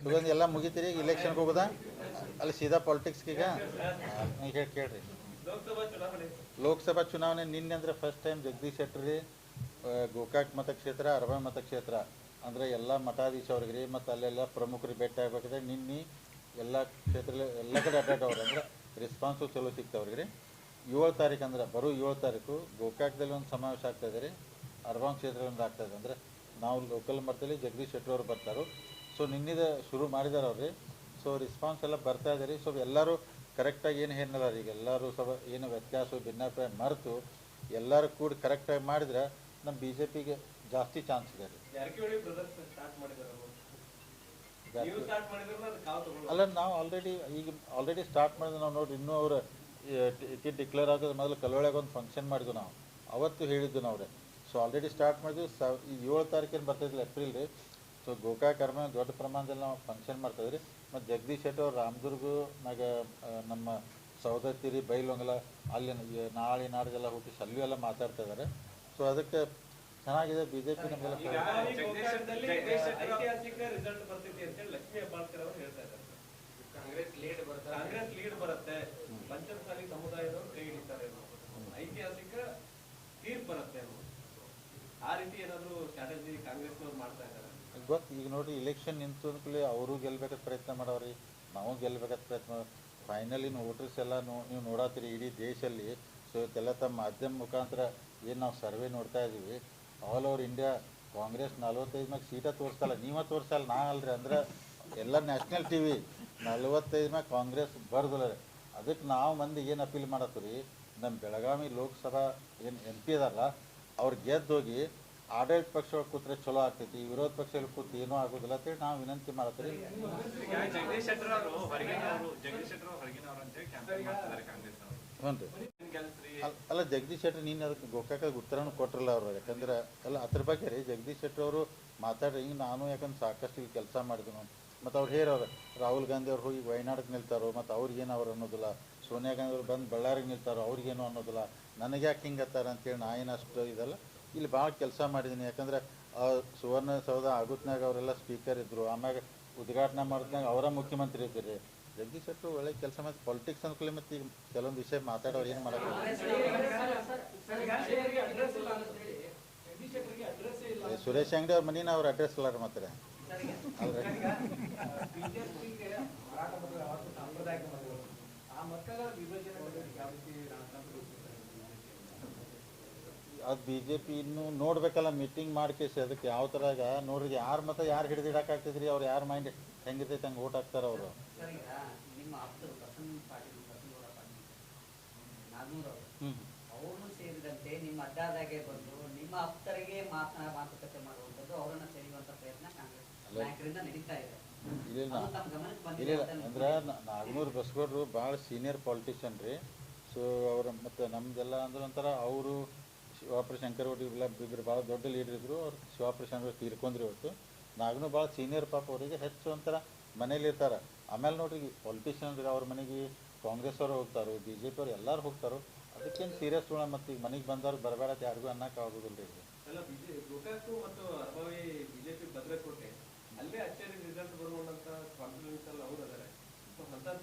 ಸುಗಂಧ ಎಲ್ಲ ಮುಗಿತೀರಿ ಈಗ ಇಲೆಕ್ಷನ್ಗೆ ಹೋಗೋದಾ ಅಲ್ಲಿ ಸೀದಾ ಪಾಲಿಟಿಕ್ಸ್ಗೆ ಈಗ ಈಗ ಕೇಳ್ರಿ ಲೋಕಸಭಾ ಚುನಾವಣೆ ನಿನ್ನೆ ಅಂದರೆ ಫಸ್ಟ್ ಟೈಮ್ ಜಗದೀಶ್ ಶೆಟ್ಟರ್ ರೀ ಗೋಕಾಕ್ ಮತಕ್ಷೇತ್ರ ಅರಬಾ ಮತಕ್ಷೇತ್ರ ಅಂದರೆ ಎಲ್ಲ ಮಠಾಧೀಶ ಅವ್ರಿಗೆ ರೀ ಮತ್ತು ಅಲ್ಲೆಲ್ಲ ಪ್ರಮುಖರಿಗೆ ಭೇಟಿ ಆಗ್ಬೇಕಾದ್ರೆ ನಿನ್ನೆ ಎಲ್ಲ ಕ್ಷೇತ್ರ ಎಲ್ಲ ಕಡೆ ಅಡ್ಡಾಡವ್ರು ಅಂದ್ರೆ ರೆಸ್ಪಾನ್ಸು ಚಲೋ ಸಿಗ್ತಾವ್ರಿಗೆ ರೀ 7 ತಾರೀಕು ಅಂದ್ರೆ ಬರೋ 7 ತಾರೀಕು ಗೋಕಾಕ್ದಲ್ಲಿ ಒಂದು ಸಮಾವೇಶ ಆಗ್ತಾಯಿದೆ ರೀ ಅರಬಾಂಗ್ ಕ್ಷೇತ್ರದಿಂದ ಆಗ್ತಾಯಿದೆ ಅಂದರೆ ನಾವು ಲೋಕಲ್ ಮಟ್ಟದಲ್ಲಿ ಜಗದೀಶ್ ಶೆಟ್ಟರ್ ಅವ್ರು ಬರ್ತಾರೆ ಸೊ ನಿನ್ನಿದ ಶುರು ಮಾಡಿದಾರೆ ಅವ್ರಿ ಸೊ ರೆಸ್ಪಾನ್ಸ್ ಎಲ್ಲ ಬರ್ತಾ ಇದೆ ರೀ ಸೊ ಎಲ್ಲರೂ ಕರೆಕ್ಟಾಗಿ ಏನು ಏನಲ್ಲ ರೀ ಈಗ ಎಲ್ಲರೂ ಸ್ವಲ್ಪ ಏನು ವ್ಯತ್ಯಾಸ ಭಿನ್ನಾಭಿಪ್ರಾಯ ಮರೆತು ಎಲ್ಲರೂ ಕೂಡ ಕರೆಕ್ಟಾಗಿ ಮಾಡಿದ್ರೆ ನಮ್ಮ ಬಿ ಜೆ ಪಿಗೆ ಜಾಸ್ತಿ ಚಾನ್ಸ್ ಇದೆ ರೀ ಅಲ್ಲ ನಾವು ಆಲ್ರೆಡಿ ಸ್ಟಾರ್ಟ್ ಮಾಡಿದ್ವಿ ನಾವು ನೋಡಿರಿ ಇನ್ನೂ ಅವ್ರು ಟಿಕೆಟ್ ಡಿಕ್ಲೇರ್ ಆಗೋದು ಮೊದಲು ಕಲ್ಲೊಳಗೆ ಒಂದು ಫಂಕ್ಷನ್ ಮಾಡಿದ್ವಿ ನಾವು ಅವತ್ತು ಹೇಳಿದ್ದು ನಾವು ರೀ ಸೊ ಆಲ್ರೆಡಿ ಸ್ಟಾರ್ಟ್ ಮಾಡಿದ್ವಿ 7 ತಾರೀಕೇನು ಬರ್ತಾಯಿದ್ದಿಲ್ಲ ಏಪ್ರಿಲ್ ರೀ ಸೊ ಗೋಕಾಕ್ ಅರಮನೆ ದೊಡ್ಡ ಪ್ರಮಾಣದಲ್ಲಿ ನಾವು ಫಂಕ್ಷನ್ ಮಾಡ್ತಾಯಿದ್ರಿ ಮತ್ತು ಜಗದೀಶ್ ಶೆಟ್ಟರ್ ಅವ್ರು ರಾಮದುರ್ಗನಾಗ ನಮ್ಮ ಸೌದತ್ತಿರಿ ಬೈಲೊಂಗಲ ಅಲ್ಲಿ ನಾಳೆ ನಾಡಿಗೆಲ್ಲ ಹುಟ್ಟಿಸಿ ಅಲ್ಲೂ ಎಲ್ಲ ಮಾತಾಡ್ತಾ ಇದ್ದಾರೆ ಸೊ ಅದಕ್ಕೆ ಚೆನ್ನಾಗಿದೆ ಬಿ ಜೆ ಪಿ ನಮಗೆಲ್ಲ ಕಾಂಗ್ರೆಸ್ ಲೀಡ್ ಬರುತ್ತೆ ಪಂಚಮಸಾಲಿ ಸಮುದಾಯದವರು ಕೈ ಹಿಡಿತಾರೆ ಐತಿಹಾಸಿಕ ತೀರ್ಪು ಬರುತ್ತೆ ಆ ರೀತಿ ಏನಾದ್ರು ಸ್ಟ್ರಾಟಜಿ ಕಾಂಗ್ರೆಸ್ನವ್ರು ಮಾಡ್ತಾ ಇದ್ದಾರೆ ಗೊತ್ತು ಈಗ ನೋಡಿರಿ ಇಲೆಕ್ಷನ್ ನಿಂತು ಅಂದ್ಕೂಲೆ ಅವರು ಗೆಲ್ಬೇಕಾದ ಪ್ರಯತ್ನ ಮಾಡವ್ರಿ ನಾವು ಗೆಲ್ಬೇಕಾದ ಪ್ರಯತ್ನ ಫೈನಲಿ ವೋಟರ್ಸ್ ಎಲ್ಲ ನೀವು ನೋಡತ್ತೀರಿ ಇಡೀ ದೇಶದಲ್ಲಿ ಸೊ ಇವತ್ತೆಲ್ಲ ತಮ್ಮ ಮಾಧ್ಯಮ ಮುಖಾಂತರ ಏನು ನಾವು ಸರ್ವೆ ನೋಡ್ತಾ ಇದ್ದೀವಿ ಆಲ್ ಓವರ್ ಇಂಡಿಯಾ ಕಾಂಗ್ರೆಸ್ 45 ಮ್ಯಾಗ ಸೀಟ ತೋರಿಸ್ತಲ್ಲ ನೀವೇ ತೋರಿಸಲ್ಲ ನಾ ಅಲ್ರಿ ಅಂದ್ರೆ ಎಲ್ಲ ನ್ಯಾಷನಲ್ ಟಿ ವಿ 45 ಮ್ಯಾಗ ಕಾಂಗ್ರೆಸ್ ಬರ್ದಲ್ಲ ರೀ ಅದಕ್ಕೆ ನಾವು ಮಂದಿ ಏನು ಅಪೀಲ್ ಮಾಡತ್ತೀವಿ ನಮ್ಮ ಬೆಳಗಾವಿ ಲೋಕಸಭಾ ಏನು MP ಇದಾರಲ್ಲ ಅವ್ರು ಗೆದ್ದೋಗಿ ಆಡಳಿತ ಪಕ್ಷ ಕೂತ್ರೆ ಚಲೋ ಆಗ್ತೈತಿ ವಿರೋಧ ಪಕ್ಷದಲ್ಲಿ ಕೂತು ಏನೂ ಆಗೋದಿಲ್ಲ ಅಂತೇಳಿ ನಾವು ವಿನಂತಿ ಮಾಡತ್ತೀವಿ ಹ್ಞೂ ರೀ ಅಲ್ಲ ಜಗದೀಶ್ ಶೆಟ್ಟರ್ ನೀನು ಅದಕ್ಕೆ ಗೋಕಾಕಾಗ ಉತ್ತರನೂ ಕೊಟ್ಟಿರಲ್ಲ ಅವರು ಯಾಕಂದ್ರೆ ಅಲ್ಲ ಅದ್ರ ಬಗ್ಗೆ ರೀ ಜಗದೀಶ್ ಶೆಟ್ಟರ್ ಅವರು ಮಾತಾಡ್ರಿ ಹಿಂಗೆ ನಾನು ಯಾಕಂದ್ರೆ ಸಾಕಷ್ಟು ಇಲ್ಲಿ ಕೆಲಸ ಮಾಡಿದ್ನು ಮತ್ತು ಅವ್ರು ಹೇಳೋರು ರಾಹುಲ್ ಗಾಂಧಿ ಅವ್ರು ಹೋಗಿ ವಯನಾಡಕ್ಕೆ ನಿಲ್ತಾರೋ ಮತ್ತು ಅವ್ರಿಗೇನು ಅವ್ರು ಅನ್ನೋದಿಲ್ಲ ಸೋನಿಯಾ ಗಾಂಧಿ ಅವ್ರು ಬಂದು ಬಳ್ಳಾರಿಗೆ ನಿಲ್ತಾರೋ ಅವ್ರಿಗೇನು ಅನ್ನೋದಿಲ್ಲ ನನಗೆ ಯಾಕೆ ಹಿಂಗೆ ಹತ್ತಾರ ಅಂತೇಳಿ ನಾ ಏನು ಅಷ್ಟು ಇದಲ್ಲ ಇಲ್ಲಿ ಭಾಳ ಕೆಲಸ ಮಾಡಿದ್ದೀನಿ ಯಾಕಂದ್ರೆ ಸುವರ್ಣಸೌಧ ಆಗುತ್ನಾಗ ಅವರೆಲ್ಲ ಸ್ಪೀಕರ್ ಇದ್ದರು ಆಮ್ಯಾಗ ಉದ್ಘಾಟನೆ ಮಾಡಿದ್ನಾಗ ಅವರ ಮುಖ್ಯಮಂತ್ರಿ ಇದ್ದೀರಿ ಜಗದೀಶ್ ಶೆಟ್ಟರ್ ಒಳ್ಳೆ ಕೆಲಸ ಮಾಡಿ ಪಾಲಿಟಿಕ್ಸ್ ಅನ್ಕೊಳ್ಳಿ ಮತ್ತು ಈಗ ಕೆಲವೊಂದು ವಿಷಯ ಮಾತಾಡೋರು ಏನು ಮಾಡೋದು ಸುರೇಶ್ ಅಂಗಡಿ ಅವ್ರ ಮನೇನ ಅವ್ರ ಅಡ್ರೆಸ್ ಇಲ್ಲ ರೀ ಮತ್ತೆ ಅಲ್ರಿ ಅದು ಬಿ ಜೆ ಪಿ ಇನ್ನೂ ನೋಡ್ಬೇಕಲ್ಲ ಮೀಟಿಂಗ್ ಮಾಡ್ಕೇಸಿ ಅದಕ್ಕೆ ಯಾವ ಥರ ಈಗ ನೋಡ್ರಿ ಯಾರು ಮತ್ತು ಯಾರು ಹಿಡಿದಿಡಕ್ಕಾಗ್ತೈತೆ ರೀ ಅವ್ರು ಯಾರು ಮೈಂಡ್ ಹೆಂಗಿರ್ತೈತೆ ಹಂಗೆ ಓಟ್ ಹಾಕ್ತಾರೆ ಅವರು ಅವ್ರನ್ನು ಸೇರಿದಂತೆ ನಿಮ್ಮ ಅಡ್ಡಾದಾಗೆ ಬಂದು ನಿಮ್ಮ ಆಪ್ತರಿಗೆ ಮಾತುಕತೆ ಮಾಡುವಂಥದ್ದು ಅವರನ್ನ ಸೆಳೆಯುವಂಥ ಪ್ರಯತ್ನ ಕಾಂಗ್ರೆಸ್ ನಾಯಕರಿಂದ ನಡೀತಾ ಇದೆ. ಇಲ್ಲ ಅಂದ್ರೆ ನಾಗನೂರು ಬಸಗೌಡರು ಭಾಳ ಸೀನಿಯರ್ ಪಾಲಿಟಿಷಿಯನ್ ರೀ ಸೊ ಅವ್ರು ಮತ್ತು ನಮ್ದೆಲ್ಲ ಅಂದ್ರೆ ಒಂಥರ ಅವರು ಶಿವಾಪುರ ಶಂಕರಗೌಡ ಇಲ್ಲ ಇಬ್ಬರು ಭಾಳ ದೊಡ್ಡ ಲೀಡರ್ ಇದ್ದರು ಅವ್ರು ಶಿವಾಪುರ ಶಂಕರ ತೀರ್ಕೊಂಡ್ರಿ ಇವತ್ತು ನಾಗನೂರು ಭಾಳ ಸೀನಿಯರ್ ಪಾಪ ಅವರಿಗೆ ಹೆಚ್ಚು ಒಂಥರ ಮನೇಲಿ ಇರ್ತಾರೆ ಆಮೇಲೆ ನೋಡ್ರಿ ಪಾಲಿಟಿಷಿಯನ್ ಅವ್ರ ಮನೆಗೆ ಕಾಂಗ್ರೆಸ್ ಅವರು ಹೋಗ್ತಾರೋ ಬಿ ಜೆ ಪಿ ಅವ್ರು ಎಲ್ಲರೂ ಹೋಗ್ತಾರೋ ಅದಕ್ಕೇನು ಸೀರಿಯಸ್ ತೊಗೊಳ ಮತ್ತು ಈಗ ಮನೆಗೆ ಬಂದವ್ರು ಬರಬೇಡ ಯಾರಿಗೂ ಅನ್ನಕ್ಕೆ ಆಗೋದಿಲ್ಲ ರೀ ಗೋಕಾಕು ಮತ್ತು ಅರಬಾವಿ ಬಿಜೆಪಿ ಭದ್ರಕೋಟೆ ಅಲ್ಲೇ ಅಚ್ಚರಿ ರಿಸಲ್ಟ್ ಬರುವಂತ ಕಾನ್ಫಿಡೆನ್ಸ್ ಅಲ್ಲಿ ಅವ್ರು ಅದಾರೆ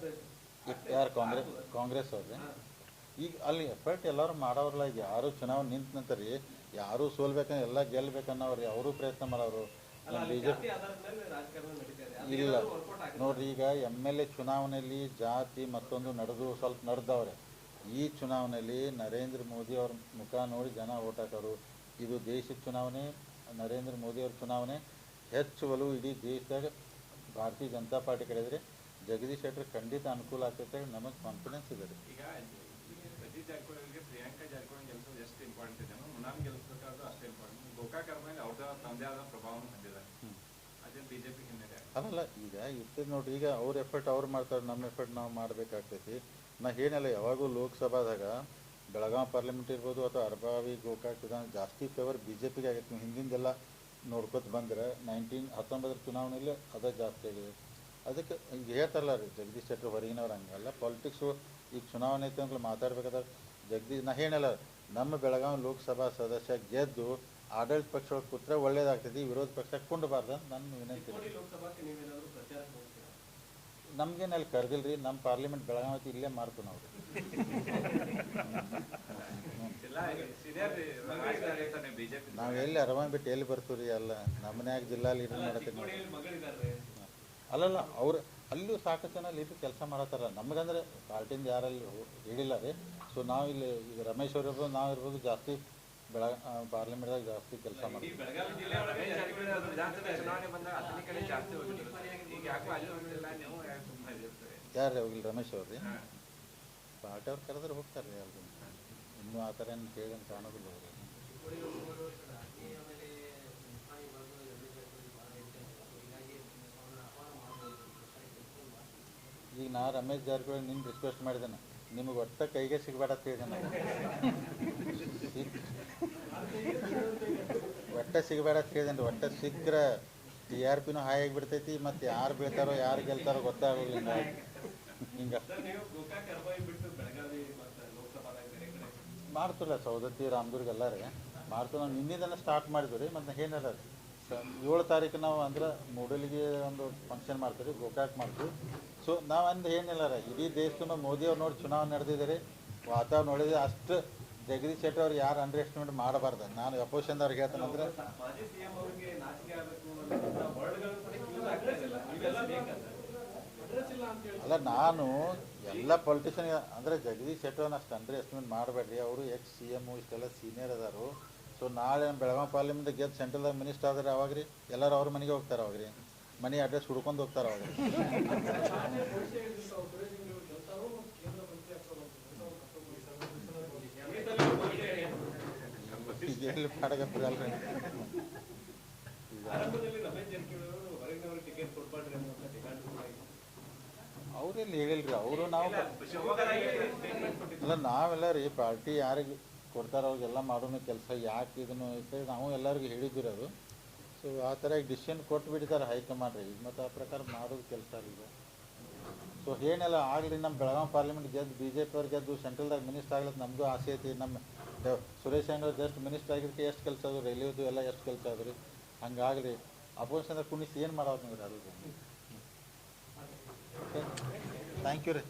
ಯಾರು ಕಾಂಗ್ರೆಸ್ ಅವ್ರಿ ಈಗ ಅಲ್ಲಿ ಎಫರ್ಟ್ ಎಲ್ಲರೂ ಮಾಡೋರಲ್ಲ ಈಗ ಯಾರು ಚುನಾವಣೆ ನಿಂತ್ರಿ ಯಾರು ಸೋಲ್ಬೇಕಂದ್ರೆ ಎಲ್ಲ ಗೆಲ್ಬೇಕನ್ನೋರು ಅವರು ಪ್ರಯತ್ನ ಮಾಡೋರು ನಮ್ಮ ಬಿ ಜೆ ಪಿ ಇಲ್ಲ ನೋಡ್ರಿ ಈಗ MLA ಚುನಾವಣೆಯಲ್ಲಿ ಜಾತಿ ಮತ್ತೊಂದು ಸ್ವಲ್ಪ ನಡೆದವ್ರೆ ಈ ಚುನಾವಣೆಯಲ್ಲಿ ನರೇಂದ್ರ ಮೋದಿ ಅವ್ರ ಮುಖ ನೋಡಿ ಜನ ಓಟ್ ಹಾಕೋರು ಇದು ದೇಶದ ಚುನಾವಣೆ ನರೇಂದ್ರ ಮೋದಿ ಅವ್ರ ಚುನಾವಣೆ ಹೆಚ್ಚು ಒಲವು ಇಡೀ ದೇಶದಾಗ ಭಾರತೀಯ ಜನತಾ ಪಾರ್ಟಿ ಕಡೆ ಇದ್ರೆ ಜಗದೀಶ್ ಶೆಟ್ಟರ್ ಖಂಡಿತ ಅನುಕೂಲ ಆಗ್ತೈತೆ ನಮಗೆ ಕಾನ್ಫಿಡೆನ್ಸ್ ಇದೆ ರೀ ಜಾರಕಿಹೊಳಿಗೆ ಪ್ರಿಯಾಂಕಾ ಜಾರಕಿಹೊಳಿ ಗೆಲ್ಸೋದು ಎಷ್ಟು ಇಂಪಾರ್ಟೆಂಟ್ ಇದೆ ಮುನಾಮ್ ಗೆಲ್ಸಬೇಕಾದ್ರೂ ಅಷ್ಟೇ ಇಂಪಾರ್ಟೆಂಟ್ ಗೋಕಾಕ್ ಅರಮನೆ ಅವ್ರ ತಮ್ಮದೇ ಆದ ಪ್ರಭಾವವನ್ನು ಹೊಂದಿದ್ದಾರೆ ಅದೇ ಬಿಜೆಪಿ ಹಿನ್ನೆಲೆ ಅಲ್ಲ ಈಗ ಇರ್ತದೆ ನೋಡ್ರಿ ಈಗ ಅವ್ರ ಎಫರ್ಟ್ ಅವ್ರು ಮಾಡ್ತಾರೆ ನಮ್ಮ ಎಫರ್ಟ್ ನಾವು ಮಾಡಬೇಕಾಗ್ತೈತಿ ನಾ ಏನಿಲ್ಲ ಯಾವಾಗೂ ಲೋಕಸಭಾದಾಗ ಬೆಳಗಾವಿ ಪಾರ್ಲಿಮೆಂಟ್ ಇರ್ಬೋದು ಅಥವಾ ಅರಬಾವಿ ಗೋಕಾಕ್ ವಿಧಾನ ಜಾಸ್ತಿ ಫೇವರ್ ಬಿ ಜೆ ಪಿಗೆ ಆಗೈತೆ ನೀವು ಹಿಂದಿಂದೆಲ್ಲ ನೋಡ್ಕೊತ ಬಂದರೆ 19 ಚುನಾವಣೆಯಲ್ಲಿ ಅದೇ ಜಾಸ್ತಿ ಆಗಿದೆ ಅದಕ್ಕೆ ಈಗ ಹೇಳ್ತಾರಲ್ಲ ರೀ ಜಗದೀಶ್ ಶೆಟ್ಟರ್ ಹೊರಗಿನವ್ರು ಹಂಗಲ್ಲ ಪಾಲಿಟಿಕ್ಸು ಈಗ ಚುನಾವಣೆ ಐತೆ ಅಂತ ಮಾತಾಡ್ಬೇಕಾದ್ರೆ ಜಗದೀಶ್ ನಾ ಏನಲ್ಲ ನಮ್ಮ ಬೆಳಗಾವಿ ಲೋಕಸಭಾ ಸದಸ್ಯ ಗೆದ್ದು ಆಡಳಿತ ಪಕ್ಷ ಕೂತ್ರೆ ಒಳ್ಳೇದಾಗ್ತೈತಿ ವಿರೋಧ ಪಕ್ಷ ಕೊಂಡಬಾರ್ದು ಅಂತ ನನ್ನ ವಿನಂತಿ. ನಮ್ಗೇನು ಅಲ್ಲಿ ಕರೆದಿಲ್ಲ ರೀ, ನಮ್ಮ ಪಾರ್ಲಿಮೆಂಟ್ ಬೆಳಗಾವಿ ಇಲ್ಲೇ ಮಾಡ್ತೀವಿ ನಾವು. ನಾವು ಎಲ್ಲಿ ಅರವಾನ್ ಬಿಟ್ಟು ಎಲ್ಲಿ ಬರ್ತೀವಿ ರೀ? ಅಲ್ಲ ನಮ್ಮನ್ಯಾಗ ಜಿಲ್ಲಾ ಲೀಡರ್ ಮಾಡತ್ತೀವಿ. ಚಿಕ್ಕೋಡಿಯಲ್ಲಿ ಮಗಳಿದ್ದಾರೆ. ಅಲ್ಲಲ್ಲ, ಅವ್ರು ಅಲ್ಲೂ ಸಾಕಷ್ಟು ಜನ ಲೀಡರ್ ಕೆಲಸ ಮಾಡತ್ತಾರ. ನಮಗಂದ್ರೆ ಪಾರ್ಟಿಯಿಂದ ಯಾರಲ್ಲಿ ಹೇಳಿಲ್ಲ ರೀ. ಸೊ ನಾವು ಇಲ್ಲಿ ಈಗ ರಮೇಶ್ ಅವ್ರು ಇರ್ಬೋದು, ನಾವು ಇರ್ಬೋದು, ಜಾಸ್ತಿ ಪಾರ್ಲಿಮೆಂಟ್ದಾಗ ಜಾಸ್ತಿ ಕೆಲಸ ಈ ಮಾಡ್ತೀವಿ. ಬೆಳಗಾವಿ ಜಿಲ್ಲೆ ಒಳಗೆ ವಿಧಾನಸಭೆ ಚುನಾವಣೆ ಬಂದಾಗ ಅತನಿ ಕಡೆ ಜಾಸ್ತಿ ಹೋಗಿದ್ರು. ಈಗ ಯಾಕೋ ಅಲ್ಲಿ ಹೋಗಿಲ್ಲ, ನೀವು ಯಾಕೆ ಸುಮ್ಮನೆ ಇರ್ತಾರೆ? ಯಾರು ಹೋಗಿಲ್ಲ? ರಮೇಶ್ ಅವ್ರು ರೀ. ಪಾರ್ಟಿ ಅವ್ರು ಕರೆದ್ರೆ ಹೋಗ್ತಾರೆ ರೀ. ಅಲ್ಲಿ ಇನ್ನೂ ಆ ಥರ ಏನು ಕೇಳಿ ಕಾಣೋದಿಲ್ಲ ಅವ್ರಿಗೆ. ಈಗ ನಾ ರಮೇಶ್ ಜಾರಕಿಹೊಳಿ ನಿಮ್ಗೆ ರಿಕ್ವೆಸ್ಟ್ ಮಾಡಿದ್ದೇನೆ, ನಿಮಗೆ ಒಟ್ಟ ಕೈಗೆ ಸಿಗಬೇಡ ಅಂತ ಹೇಳಿದೆ ನಾನು. ಒಟ್ಟ ಸಿಗಬೇಡ ಅಂತ ಹೇಳಿದ್ದೇನೆ. ಒಟ್ಟ ಸಿಕ್ಕರೆ TRPನೂ ಹಾಯ್ ಆಗಿಬಿಡ್ತೈತಿ, ಮತ್ತು ಯಾರು ಬೀಳ್ತಾರೋ ಯಾರು ಗೆಲ್ತಾರೋ ಗೊತ್ತಾಗೋದಿಲ್ಲ. ಹಿಂಗೆ ನೀವು ಗೋಕಾಕ್ ಅರ್ಬಾಯಿ ಬಿಟ್ಟು ಬೆಳಗಾವಿ ಮತ್ತು ಲೋಕಸಭಾದಾಗ ಬೇರೆ ಕಡೆ ಮಾಡ್ತಿಲ್ಲ. ಸೌದತ್ತಿ ರಾಮದುರ್ಗ ಎಲ್ಲ ರೀ ಮಾಡ್ತೀವಿ. ನಾವು ನಿನ್ನಿದನ್ನು ಸ್ಟಾರ್ಟ್ ಮಾಡಿದ್ವಿ ರೀ. ಮತ್ತು ಏನಿಲ್ಲ ರೀ, 7 ತಾರೀಕು ನಾವು ಅಂದ್ರೆ ಮೂಡಲಿಗೆ ಒಂದು ಫಂಕ್ಷನ್ ಮಾಡ್ತೀವಿ, ಗೋಕಾಕ್ ಮಾಡ್ತೀವಿ. ಸೊ ನಾವು ಅಂದ್ರೆ ಏನಿಲ್ಲ ರೀ, ಇಡೀ ದೇಶದ ಮೋದಿಯವ್ರು ನೋಡಿ ಚುನಾವಣೆ ನಡೆದಿದೆ ರೀ. ವಾತಾವರಣ ನೋಡಿದ್ರೆ ಅಷ್ಟು ಜಗದೀಶ್ ಶೆಟ್ಟರ್ ಅವ್ರು ಯಾರು ಅಂಡರ್ ಎಸ್ಟಿಮೇಟ್ ಮಾಡಬಾರ್ದು. ನಾನು ಅಪೋಸಿಷನ್ದವ್ರಿಗೆ ಹೇಳ್ತಾನಂದ್ರೆ, ಮಾಜಿ CM ಅವರಿಗೆ ನಾಚಿಕೆ ಆಗಬೇಕು ಅನ್ನೋ ವರ್ಡ್ಗಳು ಕೂಡ ಯೂಸ್ ಆಗ್ತಾ ಇರಲಿಲ್ಲ. ಇವೆಲ್ಲ ಬೇಕಂತ ಅಡ್ರೆಸ್ ಇಲ್ಲ ಅಂತ ಹೇಳಿ. ಅಲ್ಲ, ನಾನು ಎಲ್ಲ ಪೊಲಿಟಿಷಿಯನ್ ಅಂದರೆ ಜಗದೀಶ್ ಶೆಟ್ಟರ್ನ ಅಷ್ಟು ಅಂಡರ್ ಎಸ್ಟಿಮೇಟ್ ಮಾಡಬೇಡ್ರಿ. ಅವರು CM ಇಷ್ಟೆಲ್ಲ ಸೀನಿಯರ್ ಅದಾರು. ಸೊ ನಾಳೆ ಬೆಳಗಾವಿ ಪಾರ್ಲಿಮೆಂಟ್ ಗೆದ್ದು ಸೆಂಟ್ರಲ್ದಾಗ ಮಿನಿಸ್ಟರ್ ಆದರೆ ಅವಾಗ ರೀ ಎಲ್ಲರೂ ಅವ್ರ ಮನೆಗೆ ಹೋಗ್ತಾರೆ. ಅವಾಗ ರೀ ಮನೆ ಅಡ್ರೆಸ್ ಹುಡ್ಕೊಂಡು ಹೋಗ್ತಾರೆ ಅವಾಗ. ಈಗ ಎಲ್ಲಿ ಮಾಡಕತ್ತೀರಿ ಅಲ್ರಿ? ಆರಂಭದಲ್ಲಿ ರಮೇಶ್ ಜಾರಕಿಹೊಳಿ ಅವರು ಹೊರಗಿನವ್ರಿಗೆ ಟಿಕೆಟ್ ಕೊಡ್ಬಾರ್ದು ಅನ್ನುವಂಥ ಡಿಮ್ಯಾಂಡ್ ಕೂಡ ಇದೆ. ಅವ್ರೆಲ್ಲಿ ಹೇಳಿಲ್ರಿ. ಅವರು ನಾವು ಅಲ್ಲ, ನಾವೆಲ್ಲ ರೀ ಪಾರ್ಟಿ ಯಾರಿಗೆ ಕೊಡ್ತಾರೆ ಅವ್ರಿಗೆಲ್ಲ ಮಾಡೋಣ ಕೆಲಸ. ಯಾಕೆ ಇದನ್ನು ಐತೆ ನಾವು ಎಲ್ಲರಿಗೂ ಹೇಳಿದ್ವಿ ಅದು. ಸೊ ಆ ಥರ ಈಗ ಡಿಸಿಷನ್ ಕೊಟ್ಟು ಬಿಟ್ಟಿದ್ದಾರೆ ಹೈಕಮಾಂಡ್ ರೀ. ಈಗ ಮತ್ತು ಆ ಪ್ರಕಾರ ಮಾಡೋದು ಕೆಲಸ ಈಗ. ಸೊ ಏನೆಲ್ಲ ಆಗಲಿ, ನಮ್ಮ ಬೆಳಗಾವಿ ಪಾರ್ಲಿಮೆಂಟ್ ಗೆದ್ದು BJP ಅವ್ರು ಗೆದ್ದು ಸೆಂಟ್ರಲ್ದಾಗ ಮಿನಿಸ್ಟರ್ ಆಗ್ಲತ್ತು ನಮಗೂ ಆಸೆ ಐತಿ. ನಮ್ಮ ಸುರೇಶ್ ಅಂಗಡಿ ಜಸ್ಟ್ ಮಿನಿಸ್ಟರ್ ಆಗಿದ್ದಕ್ಕೆ ಎಷ್ಟು ಕೆಲಸ ಆದ್ರು, ರೈಲ್ವೆದು ಎಲ್ಲ ಎಷ್ಟು ಕೆಲಸ ಆದ್ರು ರೀ. ಹಂಗಾಗಲಿ ಅಪೋಸಿಷನ್ ಕುಣಿಸಿ ಏನು ಮಾಡೋದು ನೋಡ್ರಿ ಅದು. ಓಕೆ, ಥ್ಯಾಂಕ್ ಯು ರೀ.